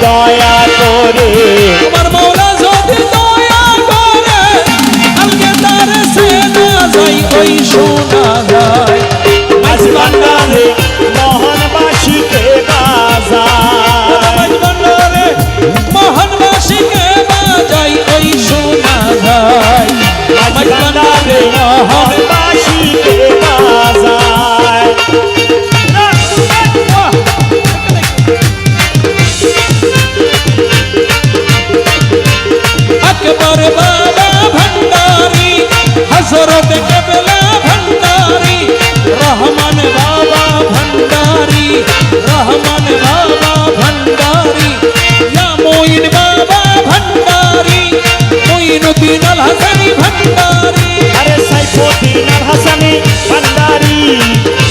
দয়া করে আমার মৌলা যদি দয়া করে আজকে তার সেনা যাই ওই শোনা যায় মাঝ ভান্ডারে মোহনবাসীকে বাজায় মাঝ ভান্ডারে মোহনবাসীকে বাজাই ওই শোনা যায় মাঝ ভান্ডারে মোহনবাসীকে বাজায় আকবর বাবা ভণ্ডারি হযরত কেবলা ভণ্ডারি রহমান বাবা ভণ্ডারি রহমান বাবা ভণ্ডারি ইয়া মুইন বাবা ভণ্ডারি মুইনুদ্দিন আল হাসানি ভণ্ডারি আরে সাইফুদ্দিন আল হাসানি ভান্ডারি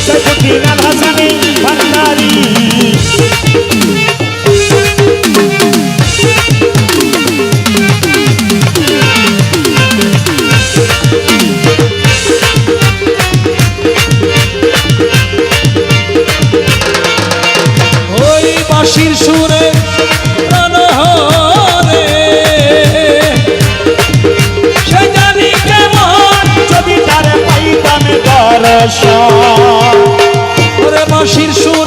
সাইফুদ্দিন আল হাসানি ভান্ডারি ওই বাঁশির সুরে প্রাণহরে সে জানি কেমন যদি তারে পাইতাম দর্শন ওরে বাঁশির সুরে